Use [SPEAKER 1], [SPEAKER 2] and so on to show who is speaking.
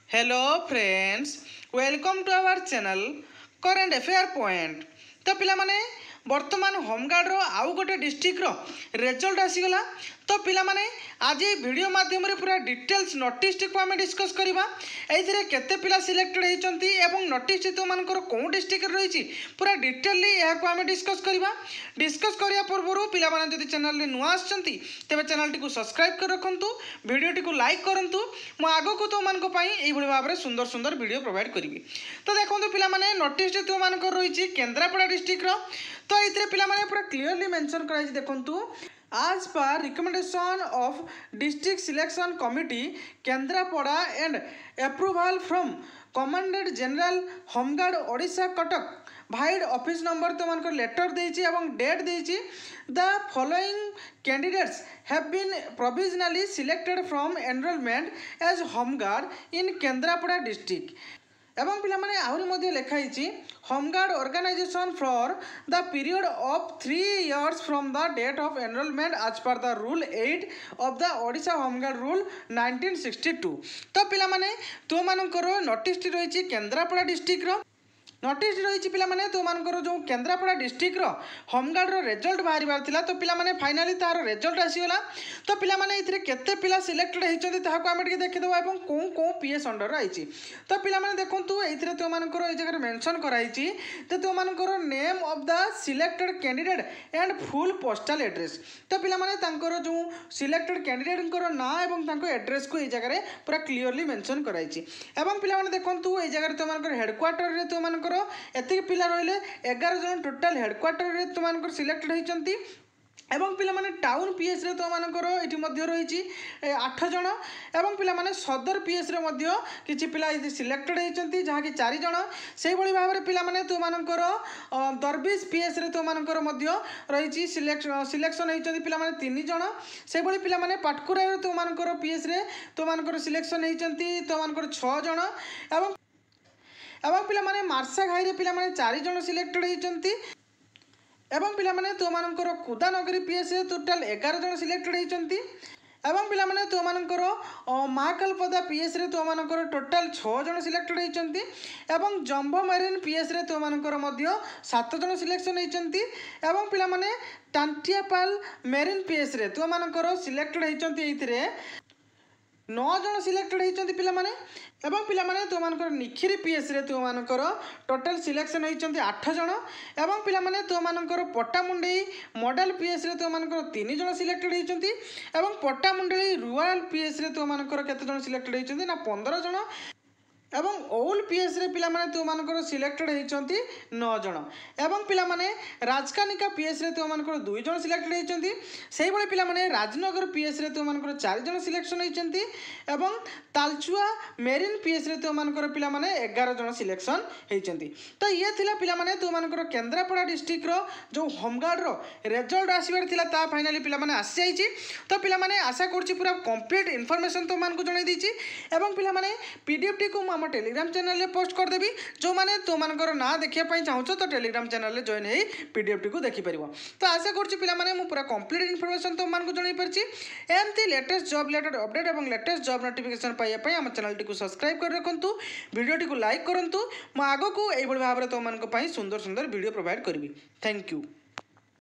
[SPEAKER 1] Hello friends, welcome to our channel current affair point. तो पिला माने वर्तमान होमगार्ड रो आउ गोटे डिस्ट्रिक्ट रो रिजल्ट आसीगला। तो पिला माने आज ये वीडियो माध्यम रे पूरा डिटेल्स नोटिस को आम डिस्कस करवा। एथिरे केते पिला सिलेक्टेड होइचंती एवं नोटिस तो मानकर कोन डिस्ट्रिक्ट रही पूरा डिटेलली यहाँ आम डिस्कस करवा। डिस्कस करिया पूर्व पिला माने जदि चैनल रे नुआ आछंती तेबे चैनल टी को सब्सक्राइब कर रखंतु, वीडियो टी को लाइक करंतु। मु आगो को तो मानको पई एई भली भाबरे सुंदर सुंदर वीडियो प्रोवाइड करिवि। तो देखंतु पिला माने नोटिस तो मानकर रही केन्द्रापड़ा डिस्ट्रिक्ट रो। तो एथिरे पिला माने पूरा क्लियरली मेंशन कराई देखंतु as per recommendation of district selection committee Kendrapada and approval from commandant general homeguard Odisha Katak भाइड ऑफिस नंबर तो मानकर लेटर देइछि एवं डेट देइछि। The following candidates have been provisionally selected from enrolment as home guard in Kendrapara district. एवं पिला माने आहुरी मध्ये लेखाइछि home guard organisation for the period of 3 years from the date of enrolment as per the rule 8 of the Odisha home guard rule 1962। तो पिला माने तो मानकर नोटिस रही केन्द्रापड़ा डिस्ट्रिक्ट रो नोटिस रही पिला माने तो मानकर जो केन्द्रापड़ा डिस्ट्रिक्ट रो होमगार्ड रो रिजल्ट बाहर थिला। तो पिला माने फाइनली तार रिजल्ट आसीगला। तो पिला माने इथरे केते पिला सिलेक्टेड होइचंती ताहाको आमे टिके देखि देबा एवं को को पीएस अंडर आइछि। तो पिला माने देखंतु एथरे तो मानकर ए जगह मेंशन कराइछि जे तो मानकर name of the selected candidate and full postal address. तो पिला माने तांकर जो सिलेक्टेड कैंडिडेट कर ना एवं तांको एड्रेस को ए जगह पूरा क्लियरली मेंशन कराइछि। एवं पिला माने देखंतु ए जगह तो मानकर हेडक्वार्टर रे तो मानकर एति पिला रहिले 11 जन टोटल हेडक्वार्टर रे तो मानकर सिलेक्टेड होइचंती एवं पिला माने टाउन पीएस रे तो मानकर एठी मध्य रहिछि 8 जन एवं पिला माने सदर पीएस रे मध्य किछि पिला इति सिलेक्टेड होइचंती जहा कि 4 जन। सेहि भली भाबरे पिला माने तो मानकर दरबीस पीएस रे तो मानकर मध्य रहिछि सिलेक्शन होइचंती पिला माने 3 जन। सेहि भली पिला माने पाटकुरा रे तो मानकर पीएस रे तो मानकर सिलेक्शन होइचंती तो मानकर 6 जन एवं पिला माने मार्सा घाई रे पिला माने 4 जन सिलेक्टेड होइचंती एवं पिला माने तो मानकर कुदानगरी पीएस रे टोटल 11 जन सिलेक्टेड होइचंती एवं पिला माने तो मानकर महाकालपदा पीएस रे तो मानकर टोटल 6 जन सिलेक्टेड होइचंती एवं जंबो मरीन पीएस रे तो मानकर मध्य 7 जन सिलेक्शन होइचंती एवं पिला माने टांटियापाल मेरीन पीएस रे तो मानकर सिलेक्टेड होइचंती एइथिरे 9 जन सिलेक्टेड होइचंती पिला माने एवं पिला माने तो मानकर निखिरी पीएस रे तो मानकर टोटल सिलेक्शन होइचंती 8 जन एवं पिला माने तो मानकर पट्टामुंडेई मॉडल पीएस रे तो मानकर 3 जन सिलेक्टेड होइचंती एवं पट्टामुंडेई रूरल पीएस रे तो मानकर केते जन सिलेक्टेड होइचंती ना 15 जन एवं ओल पीएस रे पिला माने तो मानकर सिलेक्टेड होइचंती 9 जन एवं पिला माने राजकानिका पीएस रे तो मानकर 2 जन सिलेक्टेड होइचंती। सेहि भली पिला माने राजनगर पीएस रे तो मानकर 4 जन सिलेक्शन होइचंती एवं तालचुआ मेरीन पीएस रे तो मानकर पिला माने 11 जन सिलेक्शन होइचंती। तो ये थिला पिला माने तो मानकर केन्द्रापड़ा डिस्ट्रिक्ट रो जो होमगार्ड रो रिजल्ट आसीबार थिला ता फाइनली पिला माने आसी जाइछि। तो पिला माने आशा करछि पूरा कंप्लीट इन्फॉर्मेशन तो मानको जणाई दिछि एवं पिला माने पीडीएफ टी को हम टेलीग्राम चैनल रे पोस्ट कर देबी। जो माने तो मानकर ना देखिया पई चाहूछो तो टेलीग्राम चैनल रे जॉइन हेई पीडीएफ टी को देखि परिबो। तो आशा करछि पिला माने मु पूरा कंप्लीट इन्फॉर्मेशन तो मानको जणाई परछि। एमती लेटेस्ट जॉब रिलेटेड अपडेट एवं लेटेस्ट जॉब नोटिफिकेशन पाइया पई हम चैनल टी को सब्सक्राइब कर रखंतु, वीडियो टी को लाइक करंतु। मु आगो को एई भली भाबरे तो मानको पई सुंदर सुंदर वीडियो प्रोवाइड करबी। Thank you.